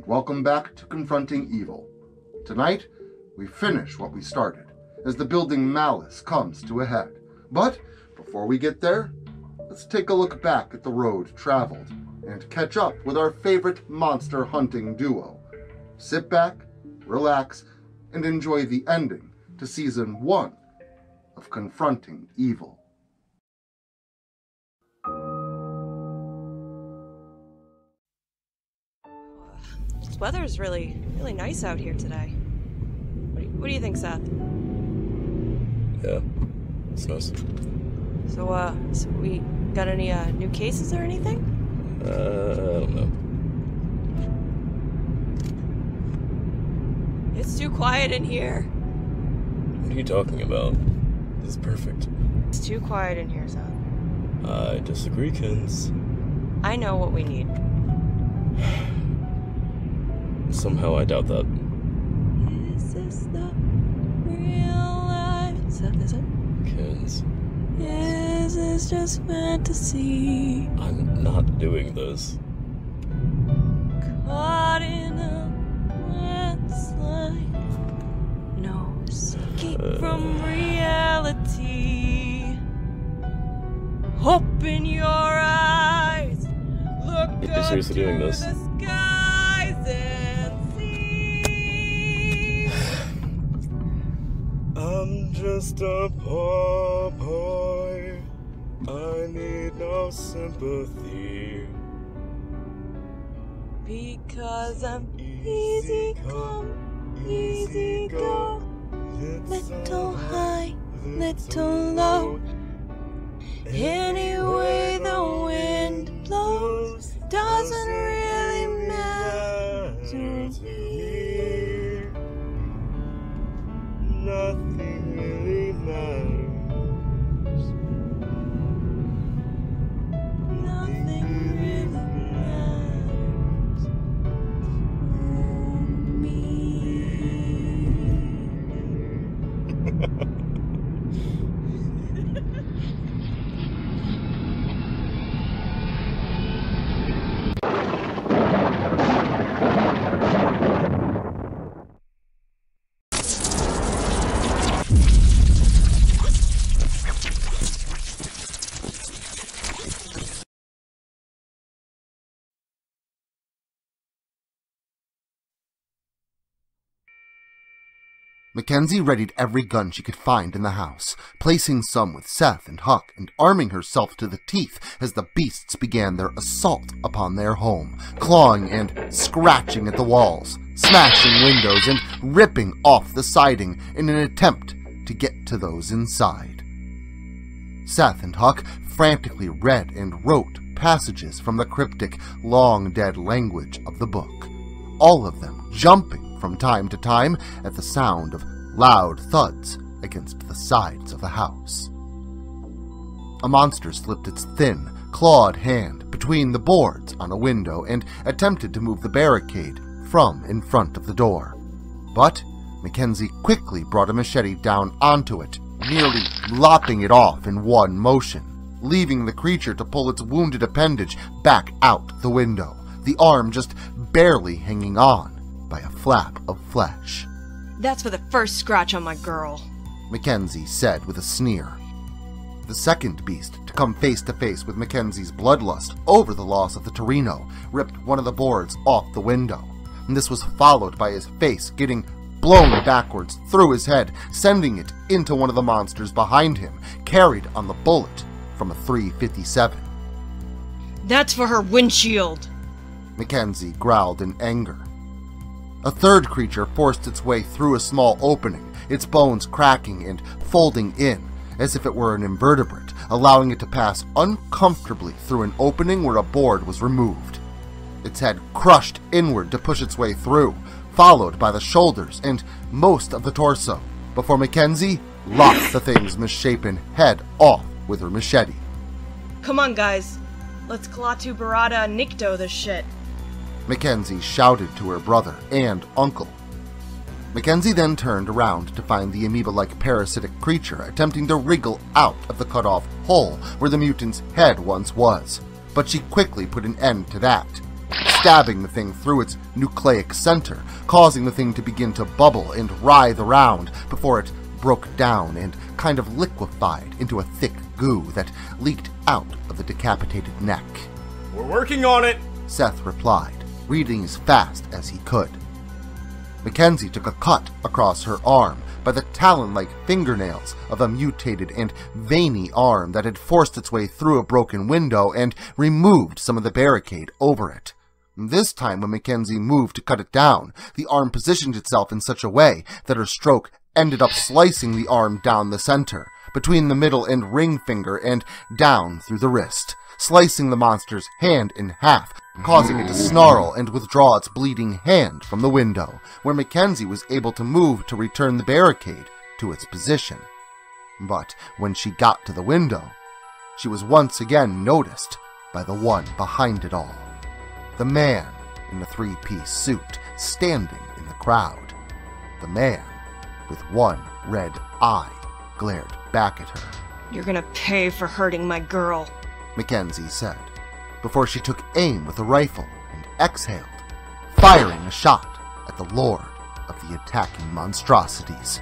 and welcome back to Confronting Evil. Tonight, we finish what we started, as the building Malice comes to a head. But, before we get there, let's take a look back at the road traveled, and catch up with our favorite monster hunting duo. Sit back, relax, and enjoy the ending to Season 1 of Confronting Evil. This weather is really nice out here today. What do you think, Seth? Yeah, it's nice. So we got any new cases or anything? I don't know. It's too quiet in here. What are you talking about? This is perfect. It's too quiet in here, Seth. I disagree, Kins. I know what we need. Somehow I doubt that. Is this the real life? Seth, is it? Kins. Is this just fantasy? I'm not doing this. Caught in a landslide. No escape from reality. Hope in your eyes. Look Are you up seriously to doing this? the skies and see. I'm just a poor boy. I need no sympathy. Because I'm easy come, easy go. Little high, little low. Any way the wind blows doesn't really matter to me. Nothing really matters. Nothing really matters to me. Mackenzie readied every gun she could find in the house, placing some with Seth and Huck, and arming herself to the teeth as the beasts began their assault upon their home, clawing and scratching at the walls, smashing windows, and ripping off the siding in an attempt to get to those inside. Seth and Huck frantically read and wrote passages from the cryptic, long-dead language of the book, all of them jumping from time to time at the sound of loud thuds against the sides of the house. A monster slipped its thin, clawed hand between the boards on a window and attempted to move the barricade from in front of the door. But Mackenzie quickly brought a machete down onto it, nearly lopping it off in one motion, leaving the creature to pull its wounded appendage back out the window, the arm just barely hanging on by a flap of flesh. That's for the first scratch on my girl, Mackenzie said with a sneer. The second beast to come face to face with Mackenzie's bloodlust over the loss of the Torino ripped one of the boards off the window, and this was followed by his face getting blown backwards through his head, sending it into one of the monsters behind him, carried on the bullet from a .357. That's for her windshield, Mackenzie growled in anger. A third creature forced its way through a small opening, its bones cracking and folding in, as if it were an invertebrate, allowing it to pass uncomfortably through an opening where a board was removed. Its head crushed inward to push its way through, followed by the shoulders and most of the torso, before Mackenzie lopped the thing's misshapen head off with her machete. Come on, guys. Let's Klaatu Barada Nikto this shit. Mackenzie shouted to her brother and uncle. Mackenzie then turned around to find the amoeba-like parasitic creature attempting to wriggle out of the cut-off hole where the mutant's head once was, but she quickly put an end to that, stabbing the thing through its nucleic center, causing the thing to begin to bubble and writhe around before it broke down and kind of liquefied into a thick goo that leaked out of the decapitated neck. We're working on it! Seth replied, reading as fast as he could. Mackenzie took a cut across her arm by the talon-like fingernails of a mutated and veiny arm that had forced its way through a broken window and removed some of the barricade over it. This time, when Mackenzie moved to cut it down, the arm positioned itself in such a way that her stroke ended up slicing the arm down the center, between the middle and ring finger and down through the wrist, slicing the monster's hand in half, causing it to snarl and withdraw its bleeding hand from the window, where Mackenzie was able to move to return the barricade to its position. But when she got to the window, she was once again noticed by the one behind it all. The man in the three-piece suit standing in the crowd. The man with one red eye glared back at her. You're gonna pay for hurting my girl, Mackenzie said, before she took aim with a rifle and exhaled, firing a shot at the lord of the attacking monstrosities.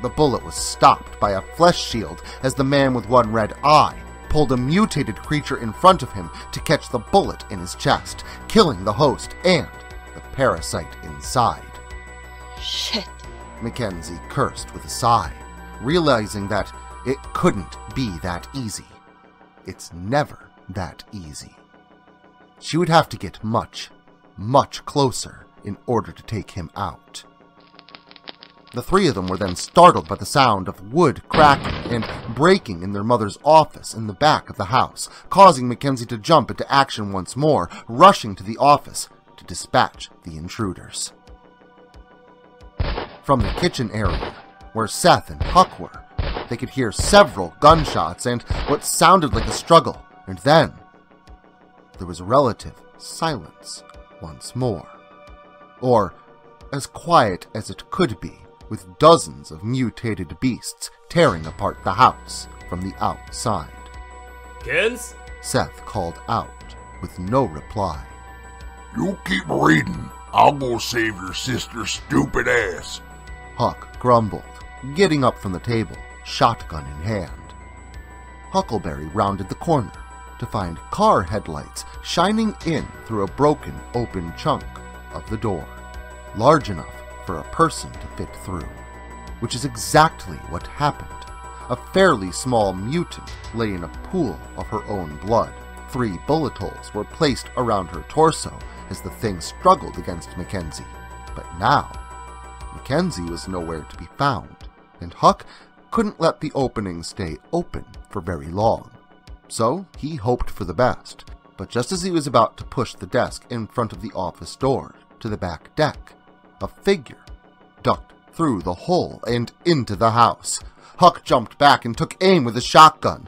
The bullet was stopped by a flesh shield as the man with one red eye pulled a mutated creature in front of him to catch the bullet in his chest, killing the host and the parasite inside. Shit. Mackenzie cursed with a sigh, realizing that it couldn't be that easy. It's never that easy. She would have to get much, much closer in order to take him out. The three of them were then startled by the sound of wood cracking and breaking in their mother's office in the back of the house, causing Mackenzie to jump into action once more, rushing to the office to dispatch the intruders. From the kitchen area, where Seth and Huck were, they could hear several gunshots and what sounded like a struggle, and then there was relative silence once more. Or as quiet as it could be, with dozens of mutated beasts tearing apart the house from the outside. Kens? Seth called out with no reply. You keep reading. I'll go save your sister's stupid ass. Huck grumbled, getting up from the table, shotgun in hand. Huckleberry rounded the corner to find car headlights shining in through a broken open chunk of the door, large enough for a person to fit through, which is exactly what happened. A fairly small mutant lay in a pool of her own blood. 3 bullet holes were placed around her torso as the thing struggled against Mackenzie. But now, Mackenzie was nowhere to be found, and Huck couldn't let the opening stay open for very long. So he hoped for the best, but just as he was about to push the desk in front of the office door to the back deck, a figure ducked through the hole and into the house. Huck jumped back and took aim with his shotgun.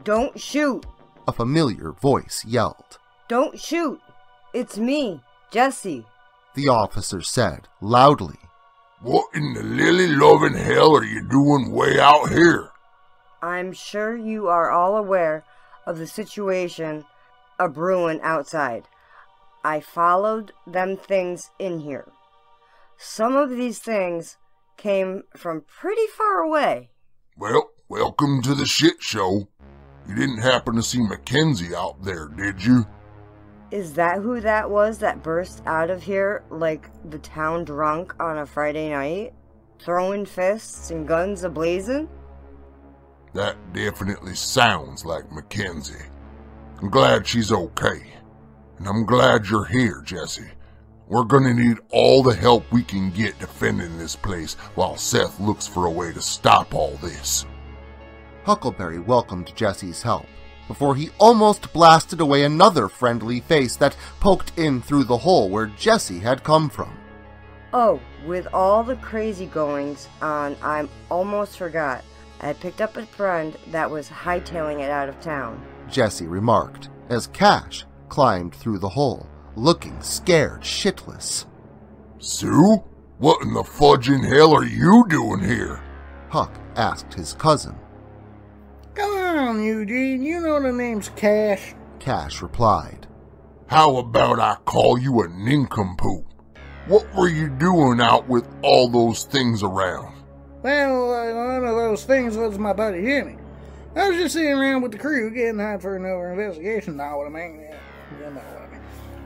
"Don't shoot!" A familiar voice yelled. "Don't shoot! It's me, Jessie," the officer said loudly. What in the lily-loving hell are you doing way out here? "I'm sure you are all aware of the situation a-brewing outside. I followed them things in here. Some of these things came from pretty far away." Well, welcome to the shit show. You didn't happen to see Mackenzie out there, did you? "Is that who that was that burst out of here like the town drunk on a Friday night? Throwing fists and guns a-blazing?" That definitely sounds like Mackenzie. I'm glad she's okay. And I'm glad you're here, Jessie. We're gonna need all the help we can get defending this place while Seth looks for a way to stop all this. Huckleberry welcomed Jessie's help, before he almost blasted away another friendly face that poked in through the hole where Jessie had come from. "Oh, with all the crazy goings on, I almost forgot. I picked up a friend that was hightailing it out of town," Jessie remarked, as Cash climbed through the hole, looking scared shitless. Sue? What in the fudging hell are you doing here? Huck asked his cousin. "Come on, Eugene, you know the name's Cash." Cash replied. How about I call you a nincompoop? What were you doing out with all those things around? Well, one of those things was my buddy Jimmy. I was just sitting around with the crew getting hired for another investigation, know what I mean? Yeah, you know what I mean.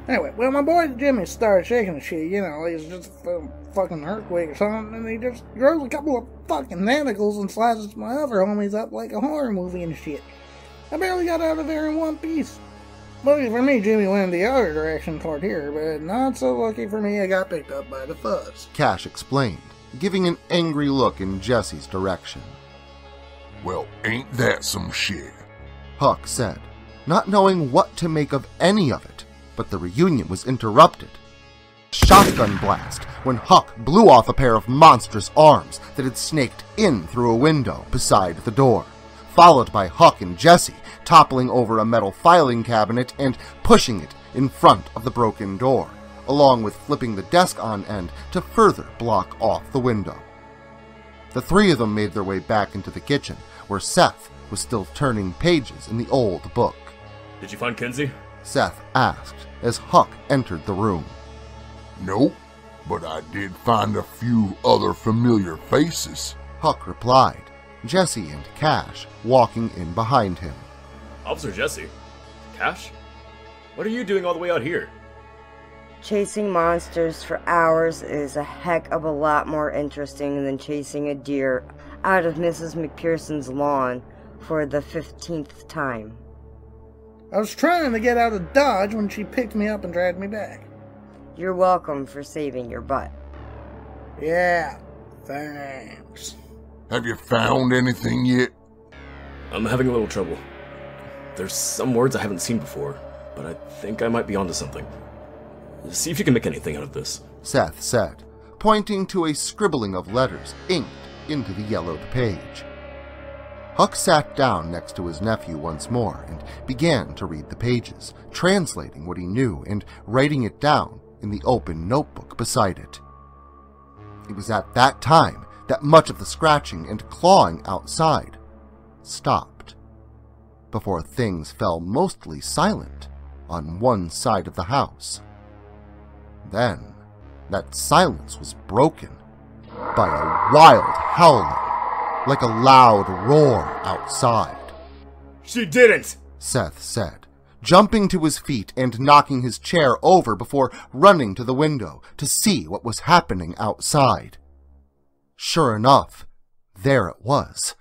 Anyway, well, my boy Jimmy started shaking the shit, you know, he's just a fucking earthquake or something, and he just grows a couple of fucking tentacles and slices my other homies up like a horror movie and shit. I barely got out of there in one piece. Lucky for me, Jimmy went the other direction toward here, but not so lucky for me, I got picked up by the fuzz. Cash explained, giving an angry look in Jessie's direction. Well, ain't that some shit? Huck said, not knowing what to make of any of it, but the reunion was interrupted. Shotgun blast when Huck blew off a pair of monstrous arms that had snaked in through a window beside the door, followed by Huck and Jessie toppling over a metal filing cabinet and pushing it in front of the broken door, along with flipping the desk on end to further block off the window. The three of them made their way back into the kitchen, where Seth was still turning pages in the old book. Did you find Kenzie? Seth asked as Huck entered the room. Nope, but I did find a few other familiar faces. Huck replied, Jessie and Cash walking in behind him. Officer Jessie? Cash? What are you doing all the way out here? Chasing monsters for hours is a heck of a lot more interesting than chasing a deer out of Mrs. McPherson's lawn for the 15th time. I was trying to get out of Dodge when she picked me up and dragged me back. You're welcome for saving your butt. Yeah, thanks. Have you found anything yet? I'm having a little trouble. There's some words I haven't seen before, but I think I might be onto something. See if you can make anything out of this. Seth said, pointing to a scribbling of letters inked into the yellowed page. Huck sat down next to his nephew once more and began to read the pages, translating what he knew and writing it down in the open notebook beside it. It was at that time that much of the scratching and clawing outside stopped, before things fell mostly silent on one side of the house. Then, that silence was broken by a wild howling, like a loud roar outside. She didn't! Seth said, jumping to his feet and knocking his chair over before running to the window to see what was happening outside. Sure enough, there it was,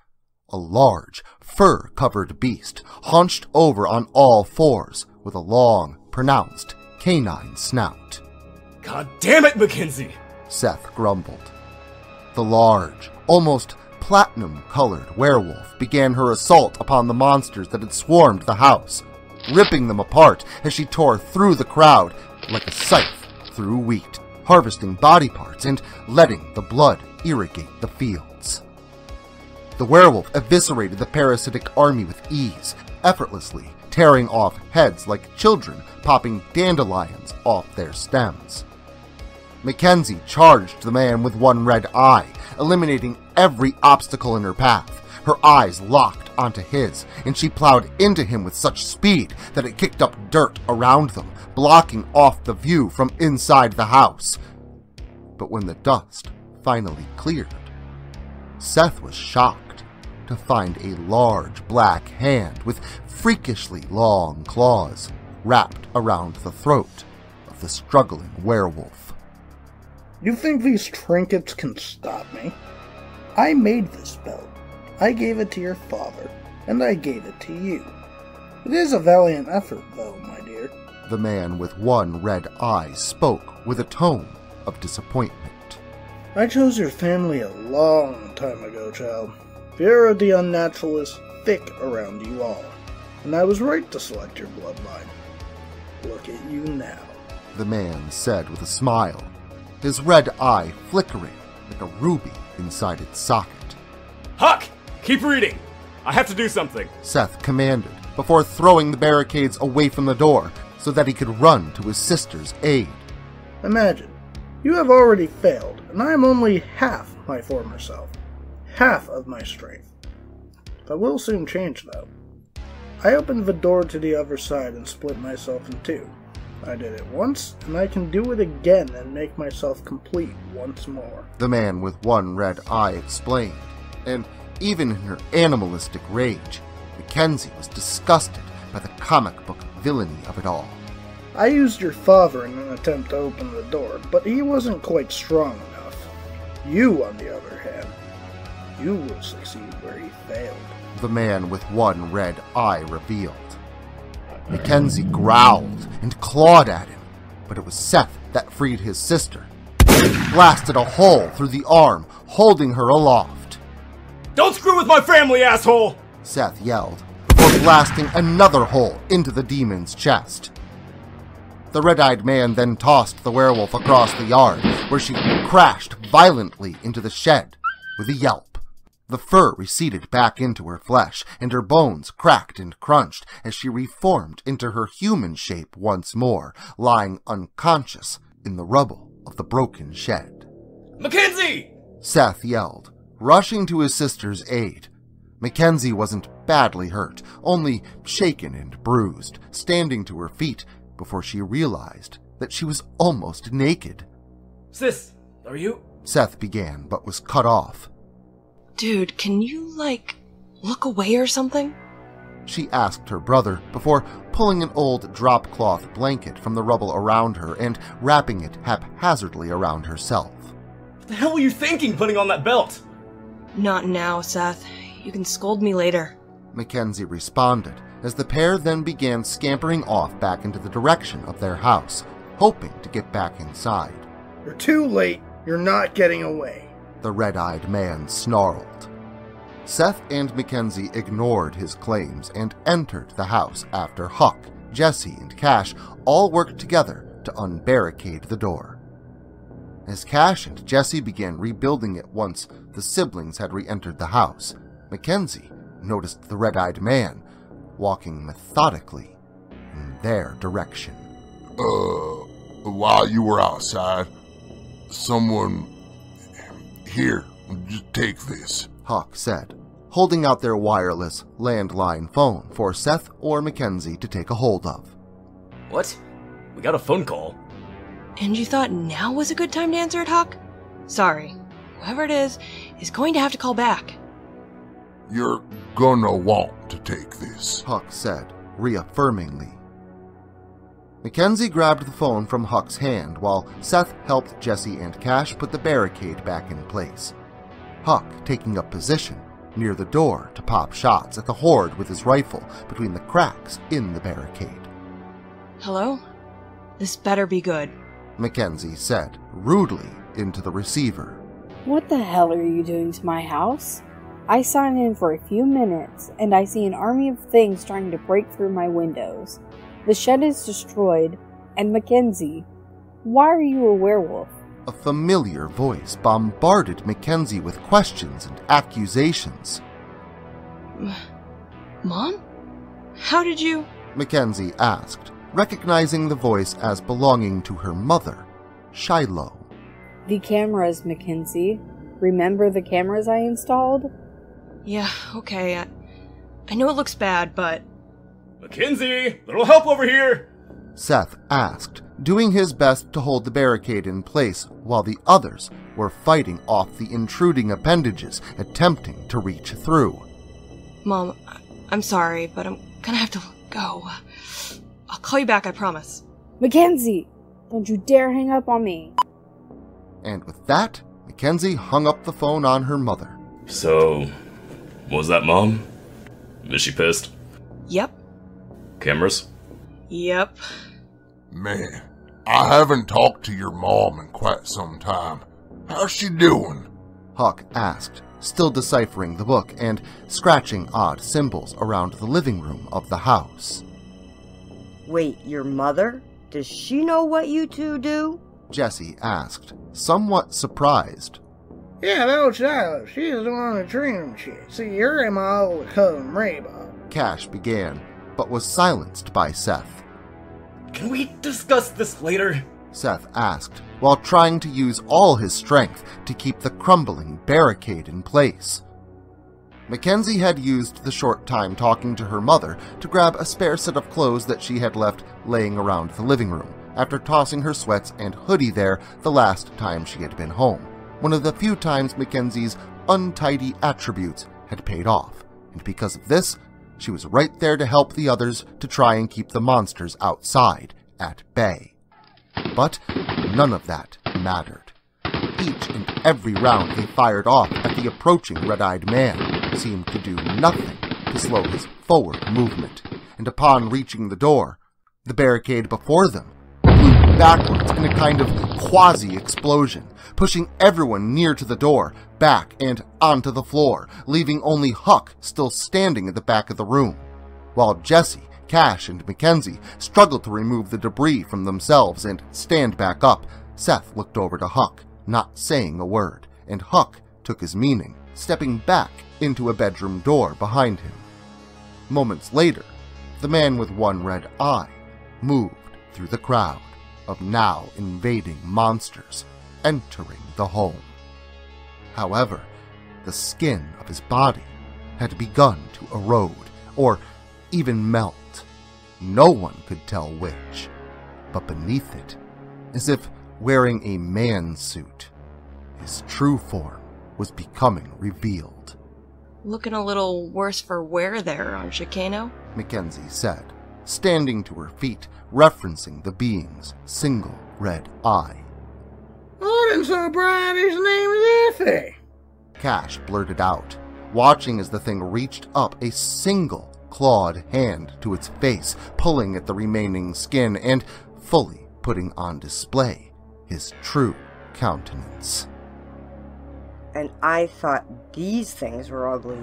a large, fur-covered beast, hunched over on all fours with a long, pronounced canine snout. God damn it, Mackenzie! Seth grumbled. The large, almost platinum-colored werewolf began her assault upon the monsters that had swarmed the house, ripping them apart as she tore through the crowd like a scythe through wheat, harvesting body parts and letting the blood irrigate the fields. The werewolf eviscerated the parasitic army with ease, effortlessly tearing off heads like children popping dandelions off their stems. Mackenzie charged the man with one red eye, eliminating every obstacle in her path. Her eyes locked onto his, and she plowed into him with such speed that it kicked up dirt around them, blocking off the view from inside the house. But when the dust finally cleared, Seth was shocked to find a large black hand with freakishly long claws wrapped around the throat of the struggling werewolf. You think these trinkets can stop me? I made this belt. I gave it to your father, and I gave it to you. It is a valiant effort, though, my dear. The man with one red eye spoke with a tone of disappointment. I chose your family a long time ago, child. The air of the unnatural is thick around you all, and I was right to select your bloodline. Look at you now. The man said with a smile, his red eye flickering like a ruby inside its socket. Huck! Keep reading! I have to do something! Seth commanded, before throwing the barricades away from the door so that he could run to his sister's aid. Imagine, you have already failed, and I am only half my former self. Half of my strength. That will soon change, though. I opened the door to the other side and split myself in two. I did it once, and I can do it again and make myself complete once more. The man with one red eye explained, and even in her animalistic rage, Mackenzie was disgusted by the comic book villainy of it all. I used your father in an attempt to open the door, but he wasn't quite strong enough. You, on the other hand, you will succeed where he failed. The man with one red eye revealed. Mackenzie growled and clawed at him, but it was Seth that freed his sister. He blasted a hole through the arm, holding her aloft. Don't screw with my family, asshole! Seth yelled, before blasting another hole into the demon's chest. The red-eyed man then tossed the werewolf across the yard, where she crashed violently into the shed with a yelp. The fur receded back into her flesh, and her bones cracked and crunched as she reformed into her human shape once more, lying unconscious in the rubble of the broken shed. Mackenzie! Seth yelled, rushing to his sister's aid. Mackenzie wasn't badly hurt, only shaken and bruised, standing to her feet before she realized that she was almost naked. Sis, are you? Seth began, but was cut off. Dude, can you, look away or something? She asked her brother before pulling an old drop-cloth blanket from the rubble around her and wrapping it haphazardly around herself. What the hell were you thinking putting on that belt? Not now, Seth. You can scold me later. Mackenzie responded, as the pair then began scampering off back into the direction of their house, hoping to get back inside. You're too late. You're not getting away. The red-eyed man snarled. Seth and Mackenzie ignored his claims and entered the house after Huck, Jessie, and Cash all worked together to unbarricade the door. As Cash and Jessie began rebuilding it once the siblings had re-entered the house, Mackenzie noticed the red-eyed man walking methodically in their direction. While you were outside, someone... Here, just take this, Huck said, holding out their wireless landline phone for Seth or Mackenzie to take a hold of. What? We got a phone call. And you thought now was a good time to answer it, Huck? Sorry. Whoever it is going to have to call back. You're gonna want to take this, Huck said, reaffirmingly. Mackenzie grabbed the phone from Huck's hand while Seth helped Jessie and Cash put the barricade back in place. Huck taking up position near the door to pop shots at the horde with his rifle between the cracks in the barricade. Hello? This better be good. Mackenzie said, rudely into the receiver. What the hell are you doing to my house? I sign in for a few minutes, and I see an army of things trying to break through my windows. The shed is destroyed, and Mackenzie, why are you a werewolf? A familiar voice bombarded Mackenzie with questions and accusations. Mom? How did you... Mackenzie asked, recognizing the voice as belonging to her mother, Shiloh. The cameras, Mackenzie. Remember the cameras I installed? Yeah, okay, I know it looks bad, but... Mackenzie, little help over here! Seth asked, doing his best to hold the barricade in place while the others were fighting off the intruding appendages attempting to reach through. Mom, I'm sorry, but I'm gonna have to go. I'll call you back, I promise. Mackenzie, don't you dare hang up on me. And with that, Mackenzie hung up the phone on her mother. So, was that Mom? Is she pissed? Yep. Cameras? Yep. Man, I haven't talked to your mom in quite some time. How's she doing? Huck asked, still deciphering the book and scratching odd symbols around the living room of the house. Wait, your mother? Does she know what you two do? Jessie asked, somewhat surprised. Yeah, that old Shiloh. She's the one that trained him shit. See, her and my old cousin Raybob. Cash began, but was silenced by Seth. Can we discuss this later? Seth asked, while trying to use all his strength to keep the crumbling barricade in place. Mackenzie had used the short time talking to her mother to grab a spare set of clothes that she had left laying around the living room, after tossing her sweats and hoodie there the last time she had been home, one of the few times Mackenzie's untidy attributes had paid off, and because of this, she was right there to help the others to try and keep the monsters outside at bay. But none of that mattered. Each and every round they fired off at the approaching red-eyed man seemed to do nothing to slow his forward movement, and upon reaching the door, the barricade before them blew backwards in a kind of quasi-explosion, pushing everyone near to the door back and onto the floor, leaving only Huck still standing at the back of the room, while Jessie, Cash, and Mackenzie struggled to remove the debris from themselves and stand back up. Seth looked over to Huck, not saying a word, and Huck took his meaning, stepping back into a bedroom door behind him. Moments later, the man with one red eye moved through the crowd of now invading monsters, entering the home. However, the skin of his body had begun to erode, or even melt. No one could tell which, but beneath it, as if wearing a man's suit, his true form was becoming revealed. Looking a little worse for wear there, aren't you, Kano? Mackenzie said, standing to her feet, referencing the being's single red eye. Wasn't so bright his name is Effie. Cash blurted out, watching as the thing reached up a single clawed hand to its face, pulling at the remaining skin and fully putting on display his true countenance. And I thought these things were ugly,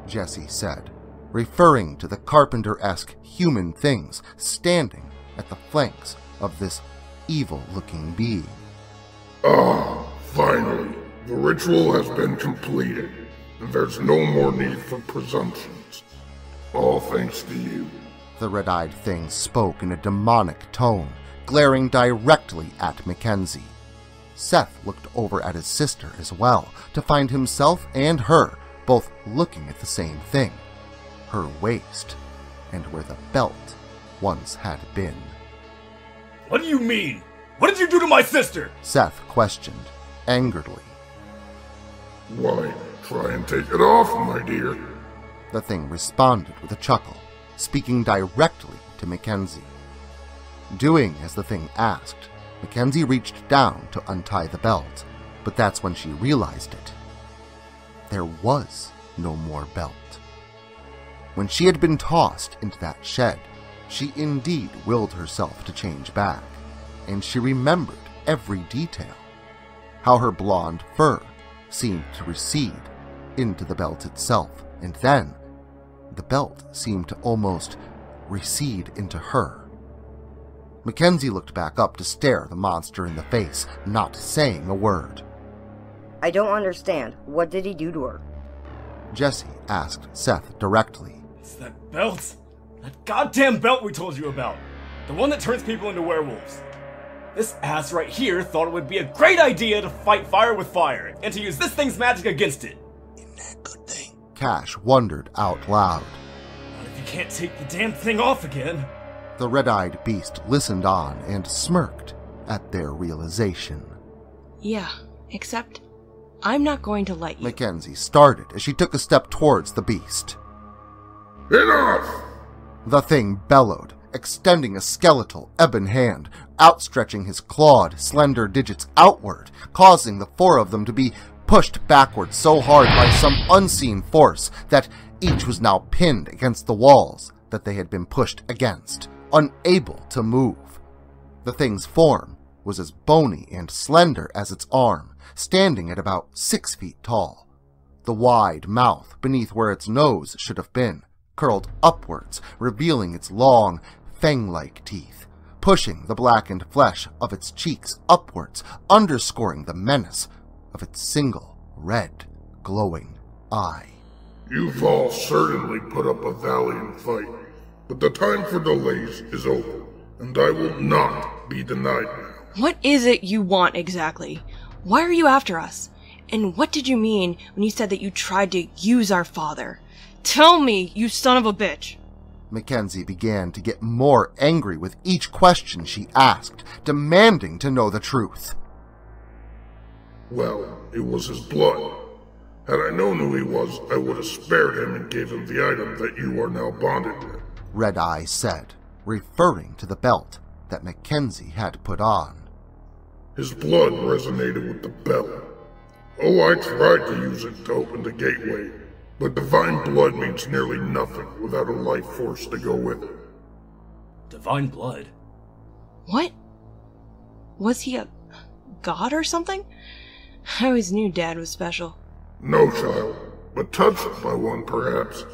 Jessie said, referring to the carpenter-esque human things standing at the flanks of this evil-looking being. Ah, finally, the ritual has been completed, and there's no more need for presumptions. All thanks to you. The red-eyed thing spoke in a demonic tone, glaring directly at Mackenzie. Seth looked over at his sister as well, to find himself and her both looking at the same thing, her waist, and where the belt once had been. What do you mean? What did you do to my sister? Seth questioned, angeredly. Why, try and take it off, my dear. The thing responded with a chuckle, speaking directly to Mackenzie. Doing as the thing asked, Mackenzie reached down to untie the belt, but that's when she realized it. There was no more belt. When she had been tossed into that shed, she indeed willed herself to change back, and she remembered every detail. How her blonde fur seemed to recede into the belt itself, and then the belt seemed to almost recede into her. Mackenzie looked back up to stare the monster in the face, not saying a word. I don't understand. What did he do to her? Jessie asked Seth directly. It's that belt. That goddamn belt we told you about. The one that turns people into werewolves. This ass right here thought it would be a great idea to fight fire with fire, and to use this thing's magic against it. Isn't that a good thing? Cash wondered out loud. But if you can't take the damn thing off again... The red-eyed beast listened on and smirked at their realization. Yeah, except I'm not going to let you. Mackenzie started as she took a step towards the beast. Enough! The thing bellowed, extending a skeletal, ebon hand, outstretching his clawed, slender digits outward, causing the four of them to be pushed backward so hard by some unseen force that each was now pinned against the walls that they had been pushed against, unable to move. The thing's form was as bony and slender as its arm, standing at about 6 feet tall. The wide mouth beneath where its nose should have been curled upwards, revealing its long, fang-like teeth, pushing the blackened flesh of its cheeks upwards, underscoring the menace of its single, red, glowing eye. You've all certainly put up a valiant fight, but the time for delays is over, and I will not be denied now. What is it you want exactly? Why are you after us? And what did you mean when you said that you tried to use our father? Tell me, you son of a bitch! Mackenzie began to get more angry with each question she asked, demanding to know the truth. Well, it was his blood. Had I known who he was, I would have spared him and gave him the item that you are now bonded with, Red Eye said, referring to the belt that Mackenzie had put on. His blood resonated with the bell. Oh, I tried to use it to open the gateway, but divine blood means nearly nothing without a life force to go with it. Divine blood? What? Was he a god or something? I always knew Dad was special. No, child, but touched by one perhaps.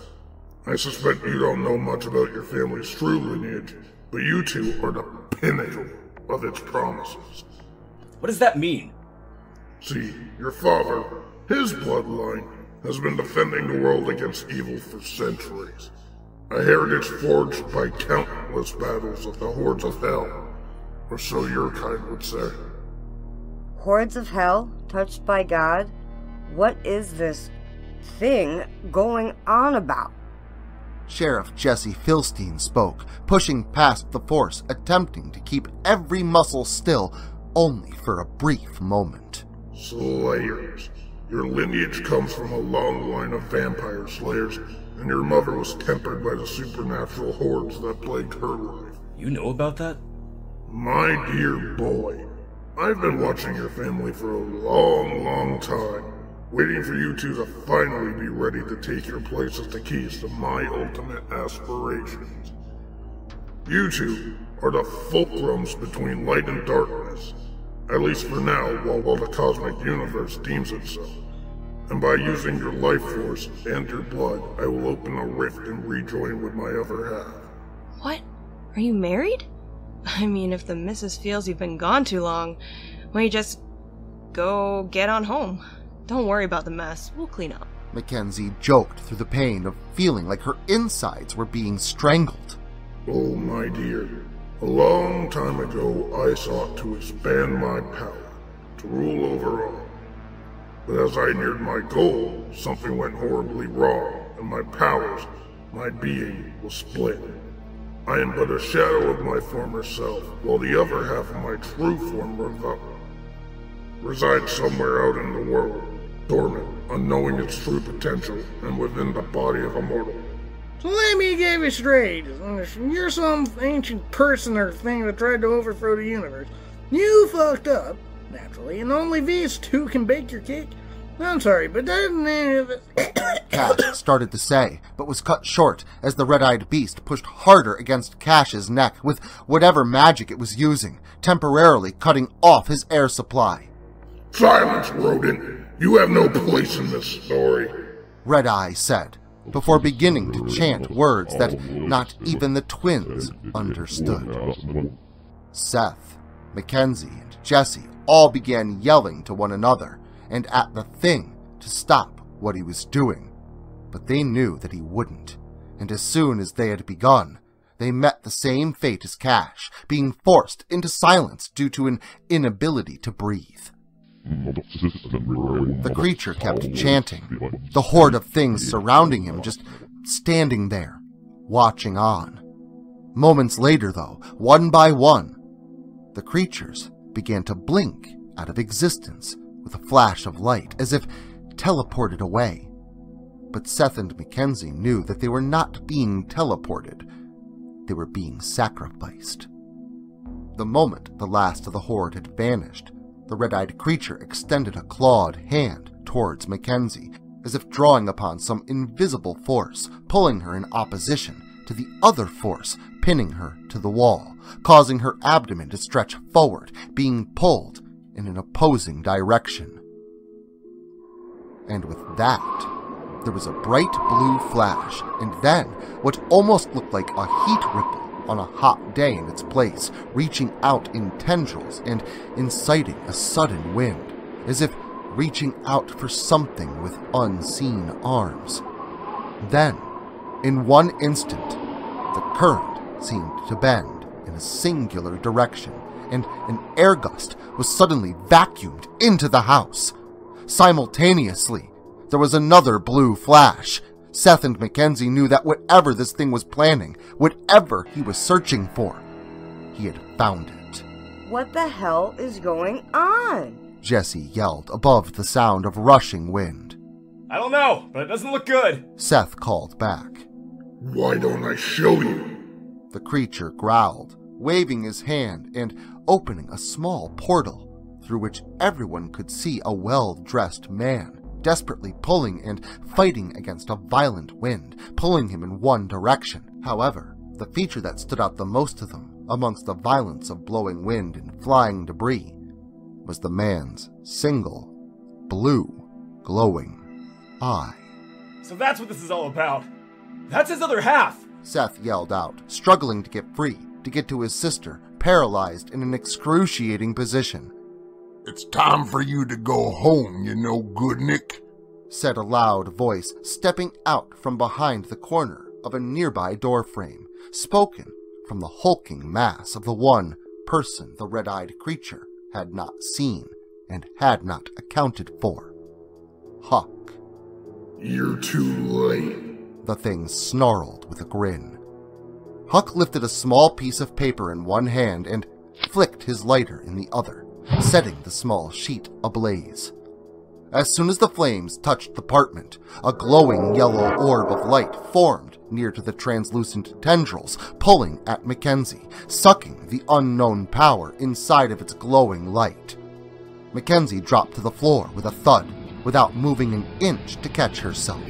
I suspect you don't know much about your family's true lineage, but you two are the pinnacle of its promises. What does that mean? See, your father, his bloodline, has been defending the world against evil for centuries. A heritage forged by countless battles of the hordes of hell, or so your kind would say. Hordes of hell, touched by God? What is this thing going on about? Sheriff Jessie Fillstien spoke, pushing past the force, attempting to keep every muscle still, only for a brief moment. Slayers. Your lineage comes from a long line of vampire slayers, and your mother was tempered by the supernatural hordes that plagued her life. You know about that? My dear boy, I've been watching your family for a long time, waiting for you two to finally be ready to take your place as the keys to my ultimate aspirations. You two are the fulcrums between light and darkness, at least for now, while the cosmic universe deems it so. And by using your life force and your blood, I will open a rift and rejoin with my other half. What? Are you married? I mean, if the missus feels you've been gone too long, why you just go get on home? Don't worry about the mess. We'll clean up. Mackenzie joked through the pain of feeling like her insides were being strangled. Oh, my dear. A long time ago, I sought to expand my power, to rule over all. But as I neared my goal, something went horribly wrong, and my powers, my being, was split. I am but a shadow of my former self, while the other half of my true form resides somewhere out in the world, dormant, unknowing its true potential, and within the body of a mortal. So let me get you straight. You're some ancient person or thing that tried to overthrow the universe. You fucked up, naturally, and only these two can bake your cake. I'm sorry, but that... Cash started to say, but was cut short as the red-eyed beast pushed harder against Cash's neck with whatever magic it was using, temporarily cutting off his air supply. Silence, rodent! You have no place in this story, Red Eye said, before beginning to chant words that not even the twins understood. Seth, Mackenzie, and Jessie all began yelling to one another and at the thing to stop what he was doing, but they knew that he wouldn't, and as soon as they had begun, they met the same fate as Cash, being forced into silence due to an inability to breathe. The creature kept chanting, the horde of things surrounding him just standing there, watching on. Moments later, though, one by one, the creatures began to blink out of existence with a flash of light, as if teleported away. But Seth and Mackenzie knew that they were not being teleported. They were being sacrificed. The moment the last of the horde had vanished, the red-eyed creature extended a clawed hand towards Mackenzie, as if drawing upon some invisible force, pulling her in opposition to the other force pinning her to the wall, causing her abdomen to stretch forward, being pulled in an opposing direction. And with that, there was a bright blue flash, and then what almost looked like a heat ripple on a hot day in its place, reaching out in tendrils and inciting a sudden wind, as if reaching out for something with unseen arms. Then, in one instant, the current seemed to bend in a singular direction, and an air gust was suddenly vacuumed into the house. Simultaneously, there was another blue flash. Seth and Mackenzie knew that whatever this thing was planning, whatever he was searching for, he had found it. What the hell is going on? Jessie yelled above the sound of rushing wind. I don't know, but it doesn't look good. Seth called back. Why don't I show you? The creature growled, waving his hand and opening a small portal through which everyone could see a well-dressed man, desperately pulling and fighting against a violent wind, pulling him in one direction. However, the feature that stood out the most to them, amongst the violence of blowing wind and flying debris, was the man's single, blue, glowing eye. So that's what this is all about. That's his other half! Seth yelled out, struggling to get free, to get to his sister, paralyzed in an excruciating position. It's time for you to go home, you no good Nick, said a loud voice, stepping out from behind the corner of a nearby doorframe, spoken from the hulking mass of the one person the red-eyed creature had not seen and had not accounted for. Huck. You're too late, the thing snarled with a grin. Huck lifted a small piece of paper in one hand and flicked his lighter in the other, setting the small sheet ablaze. As soon as the flames touched the apartment, a glowing yellow orb of light formed near to the translucent tendrils, pulling at Mackenzie, sucking the unknown power inside of its glowing light. Mackenzie dropped to the floor with a thud, without moving an inch to catch herself.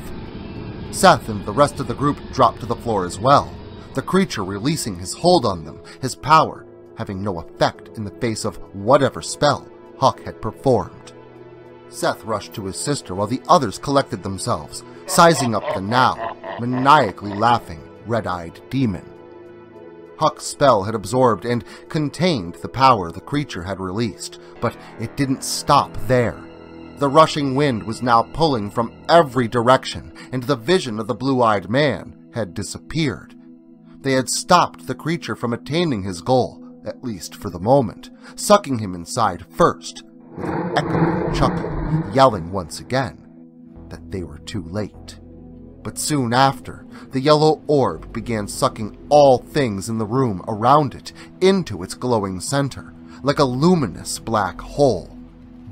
Seth and the rest of the group dropped to the floor as well, the creature releasing his hold on them, his power having no effect in the face of whatever spell Huck had performed. Seth rushed to his sister while the others collected themselves, sizing up the now maniacally laughing red-eyed demon. Huck's spell had absorbed and contained the power the creature had released, but it didn't stop there. The rushing wind was now pulling from every direction, and the vision of the blue-eyed man had disappeared. They had stopped the creature from attaining his goal, at least for the moment, sucking him inside first, with an echoing chuckle, yelling once again that they were too late. But soon after, the yellow orb began sucking all things in the room around it into its glowing center, like a luminous black hole.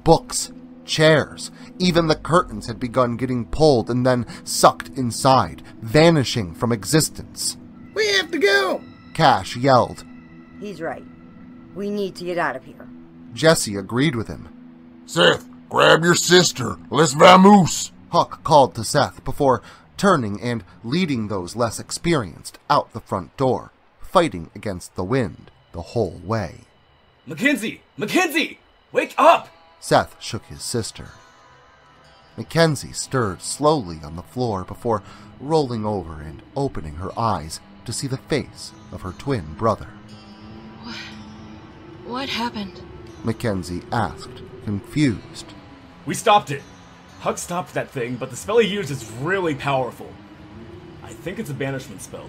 Books, chairs, even the curtains had begun getting pulled and then sucked inside, vanishing from existence. We have to go! Cash yelled. He's right. We need to get out of here. Jessie agreed with him. Seth, grab your sister. Let's vamoose. Huck called to Seth before turning and leading those less experienced out the front door, fighting against the wind the whole way. Mackenzie! Mackenzie! Wake up! Seth shook his sister. Mackenzie stirred slowly on the floor before rolling over and opening her eyes to see the face of her twin brother. What happened? Mackenzie asked, confused. We stopped it. Huck stopped that thing, but the spell he used is really powerful. I think it's a banishment spell.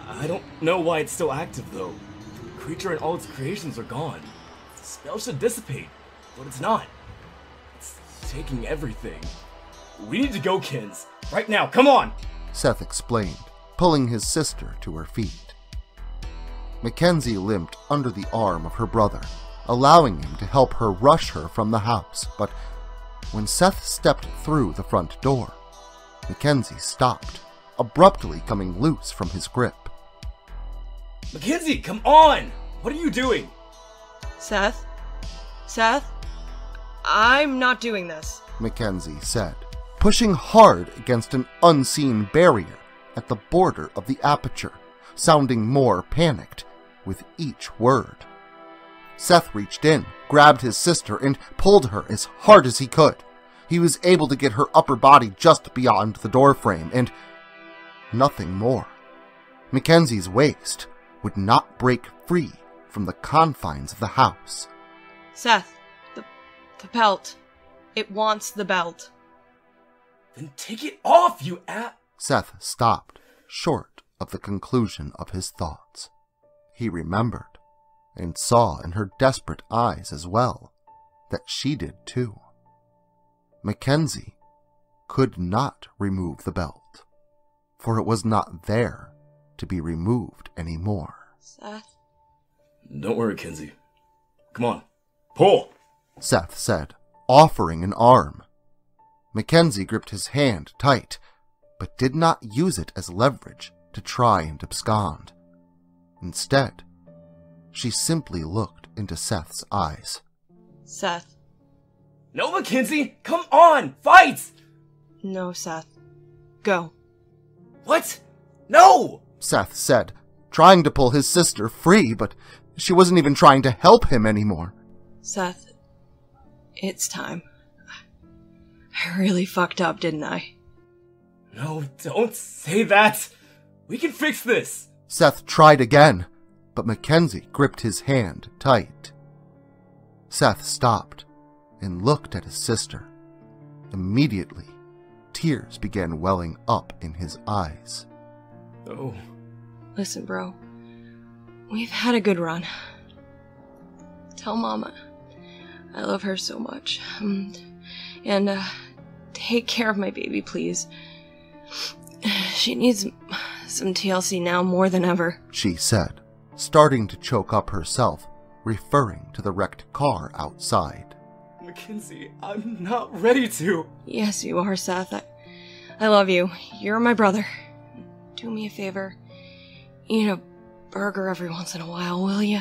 I don't know why it's still active, though. The creature and all its creations are gone. The spell should dissipate, but it's not. It's taking everything. We need to go, Kins. Right now, come on! Seth explained, pulling his sister to her feet. Mackenzie limped under the arm of her brother, allowing him to help her rush her from the house, but when Seth stepped through the front door, Mackenzie stopped, abruptly coming loose from his grip. Mackenzie, come on! What are you doing? Seth? Seth? I'm not doing this, Mackenzie said, pushing hard against an unseen barrier at the border of the aperture, sounding more panicked with each word. Seth reached in, grabbed his sister, and pulled her as hard as he could. He was able to get her upper body just beyond the doorframe, and nothing more. Mackenzie's waist would not break free from the confines of the house. Seth, the belt. It wants the belt. Then take it off, you Seth stopped, short of the conclusion of his thoughts. He remembered, and saw in her desperate eyes as well, that she did too. Mackenzie could not remove the belt, for it was not there to be removed anymore. Seth? Don't worry, Kenzie. Come on, pull! Seth said, offering an arm. Mackenzie gripped his hand tight, but did not use it as leverage to try and abscond. Instead, she simply looked into Seth's eyes. Seth. No, Mackenzie! Come on! Fight! No, Seth. Go. What? No! Seth said, trying to pull his sister free, but she wasn't even trying to help him anymore. Seth, it's time. I really fucked up, didn't I? No, don't say that! We can fix this! Seth tried again, but Mackenzie gripped his hand tight. Seth stopped and looked at his sister. Immediately, tears began welling up in his eyes. Oh. Listen, bro. We've had a good run. Tell Mama I love her so much. And take care of my baby, please. She needs some TLC now more than ever, she said, starting to choke up herself, referring to the wrecked car outside. Mackenzie, I'm not ready to. Yes, you are, Seth. I love you. You're my brother. Do me a favor. Eat a burger every once in a while, will you?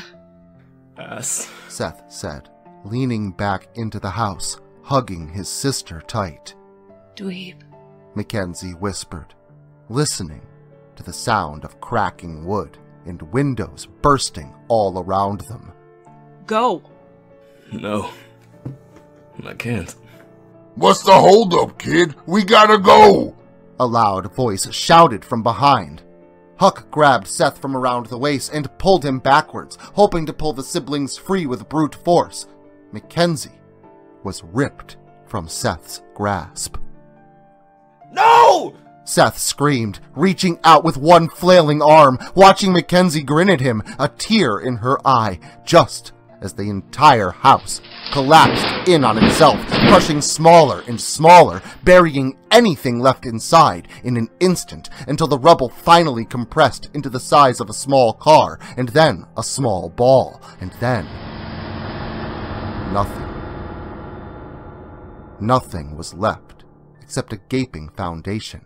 Pass, Seth said, leaning back into the house, hugging his sister tight. Dweeb, Mackenzie whispered, listening to the sound of cracking wood and windows bursting all around them. Go! No, I can't. What's the holdup, kid? We gotta go! A loud voice shouted from behind. Huck grabbed Seth from around the waist and pulled him backwards, hoping to pull the siblings free with brute force. Mackenzie was ripped from Seth's grasp. No! Seth screamed, reaching out with one flailing arm, watching Mackenzie grin at him, a tear in her eye, just as the entire house collapsed in on itself, crushing smaller and smaller, burying anything left inside in an instant until the rubble finally compressed into the size of a small car, and then a small ball, and then nothing. Nothing was left except a gaping foundation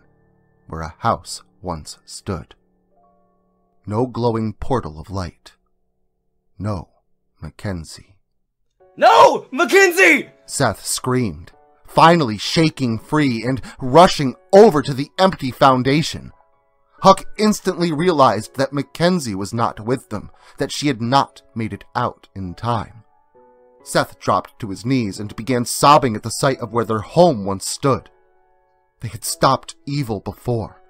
where a house once stood. No glowing portal of light. No Mackenzie. No! Mackenzie! Seth screamed, finally shaking free and rushing over to the empty foundation. Huck instantly realized that Mackenzie was not with them, that she had not made it out in time. Seth dropped to his knees and began sobbing at the sight of where their home once stood. They had stopped evil before,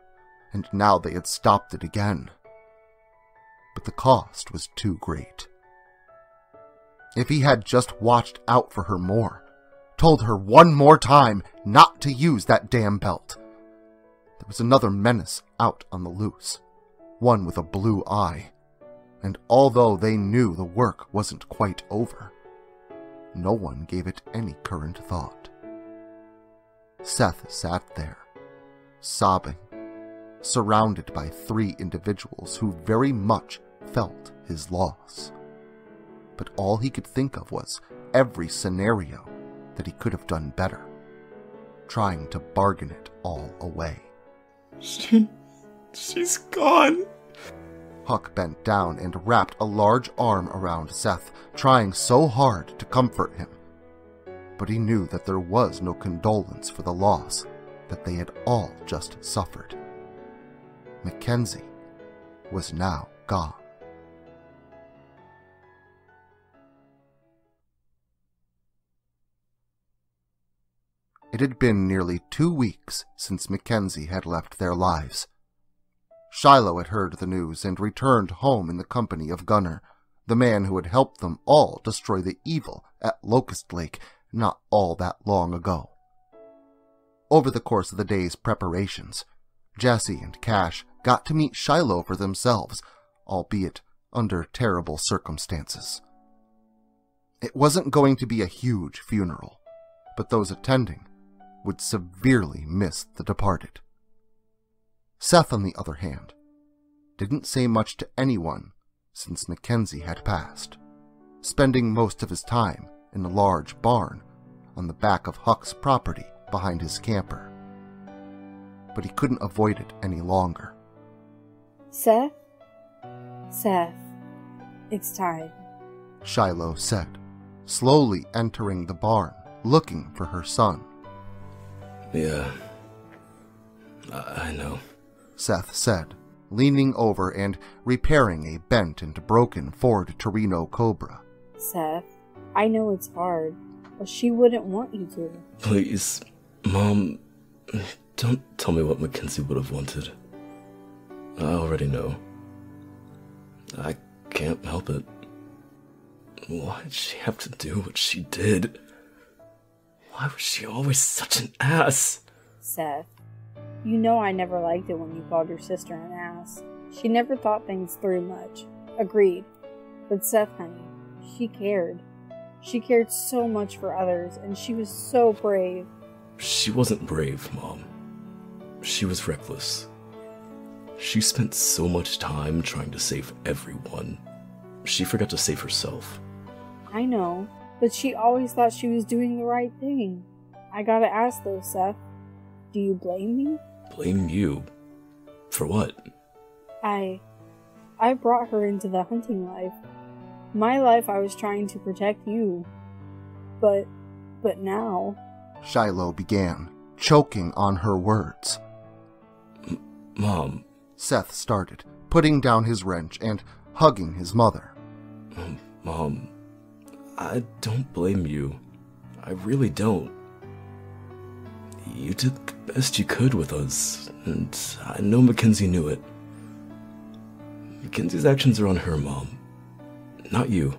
and now they had stopped it again. But the cost was too great. If he had just watched out for her more, told her one more time not to use that damn belt. There was another menace out on the loose, one with a blue eye, and although they knew the work wasn't quite over, no one gave it any current thought. Seth sat there, sobbing, surrounded by 3 individuals who very much felt his loss. But all he could think of was every scenario that he could have done better, trying to bargain it all away. She's gone. Huck bent down and wrapped a large arm around Seth, trying so hard to comfort him. But he knew that there was no condolence for the loss that they had all just suffered. Mackenzie was now gone. It had been nearly 2 weeks since Mackenzie had left their lives. Shiloh had heard the news and returned home in the company of Gunner, the man who had helped them all destroy the evil at Locust Lake not all that long ago. Over the course of the day's preparations, Jessie and Cash got to meet Shiloh for themselves, albeit under terrible circumstances. It wasn't going to be a huge funeral, but those attending would severely miss the departed. Seth, on the other hand, didn't say much to anyone since Mackenzie had passed, spending most of his time in a large barn on the back of Huck's property behind his camper. But he couldn't avoid it any longer. Seth? Seth, it's time, Shiloh said, slowly entering the barn, looking for her son. Yeah, I know, Seth said, leaning over and repairing a bent and broken Ford Torino Cobra. Seth, I know it's hard, but she wouldn't want you to. Please, Mom, don't tell me what Mackenzie would have wanted. I already know. I can't help it. Why did she have to do what she did? Why was she always such an ass? Seth, you know I never liked it when you called your sister an ass. She never thought things through much. Agreed. But Seth, honey, she cared. She cared so much for others, and she was so brave. She wasn't brave, Mom. She was reckless. She spent so much time trying to save everyone. She forgot to save herself. I know, but she always thought she was doing the right thing. I gotta ask though, Seth, do you blame me? Blame you? For what? I brought her into the hunting life. My life I was trying to protect you. But now... Shiloh began, choking on her words. Mom. Seth started, putting down his wrench and hugging his mother. Mom, I don't blame you. I really don't. You did the best you could with us, and I know Mackenzie knew it. Mackenzie's actions are on her, Mom, not you.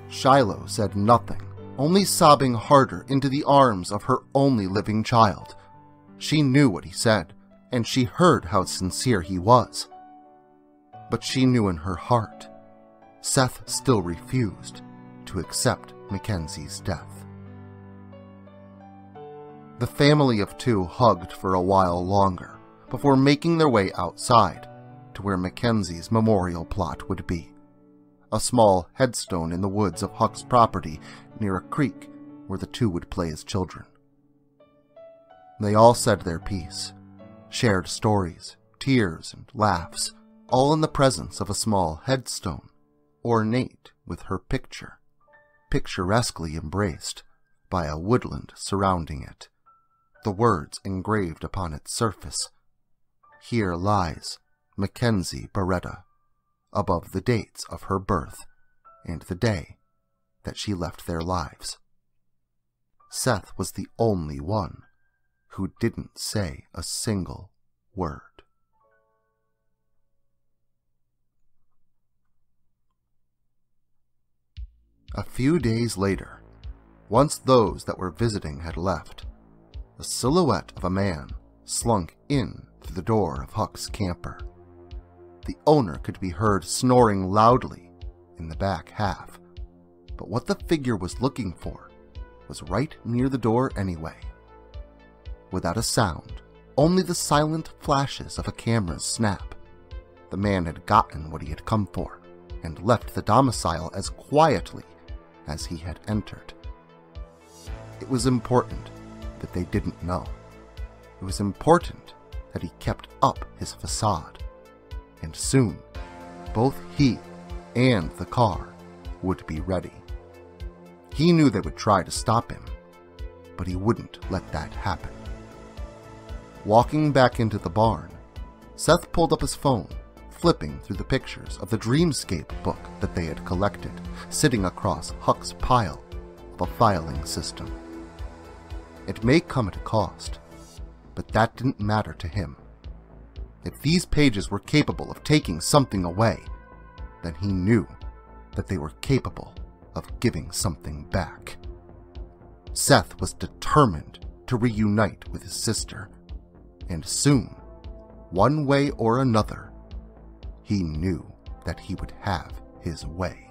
Shiloh said nothing, only sobbing harder into the arms of her only living child. She knew what he said, and she heard how sincere he was. But she knew in her heart, Seth still refused to accept Mackenzie's death. The family of two hugged for a while longer before making their way outside to where Mackenzie's memorial plot would be, a small headstone in the woods of Huck's property near a creek where the two would play as children. They all said their piece, shared stories, tears, and laughs, all in the presence of a small headstone, ornate with her picture, picturesquely embraced by a woodland surrounding it. The words engraved upon its surface, "Here lies Mackenzie Beretta," above the dates of her birth and the day that she left their lives. Seth was the only one who didn't say a single word. A few days later, once those that were visiting had left, the silhouette of a man slunk in through the door of Huck's camper. The owner could be heard snoring loudly in the back half, but what the figure was looking for was right near the door anyway. Without a sound, only the silent flashes of a camera's snap, the man had gotten what he had come for and left the domicile as quietly as he had entered. It was important that they didn't know. It was important that he kept up his facade, and soon both he and the car would be ready. He knew they would try to stop him, but he wouldn't let that happen. Walking back into the barn, Seth pulled up his phone, flipping through the pictures of the Dreamscape book that they had collected, sitting across Huck's pile of a filing system. It may come at a cost, but that didn't matter to him. If these pages were capable of taking something away, then he knew that they were capable of giving something back. Seth was determined to reunite with his sister, and soon, one way or another, he knew that he would have his way.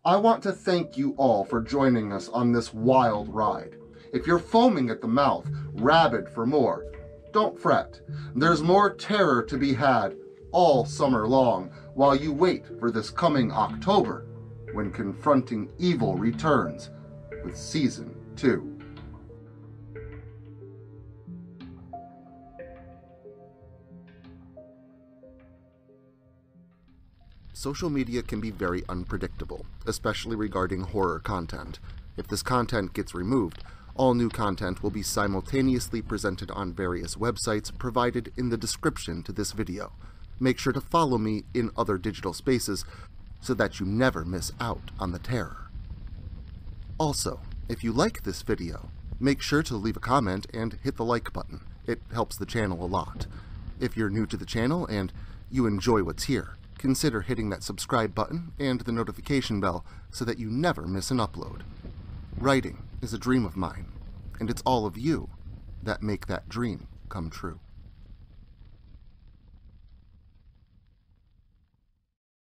I want to thank you all for joining us on this wild ride. If you're foaming at the mouth, rabid for more, don't fret. There's more terror to be had all summer long while you wait for this coming October, when Confronting Evil returns with Season 2. Social media can be very unpredictable, especially regarding horror content. If this content gets removed, all new content will be simultaneously presented on various websites provided in the description to this video. Make sure to follow me in other digital spaces so that you never miss out on the terror. Also, if you like this video, make sure to leave a comment and hit the like button. It helps the channel a lot. If you're new to the channel and you enjoy what's here, consider hitting that subscribe button and the notification bell so that you never miss an upload. Writing is a dream of mine, and it's all of you that make that dream come true.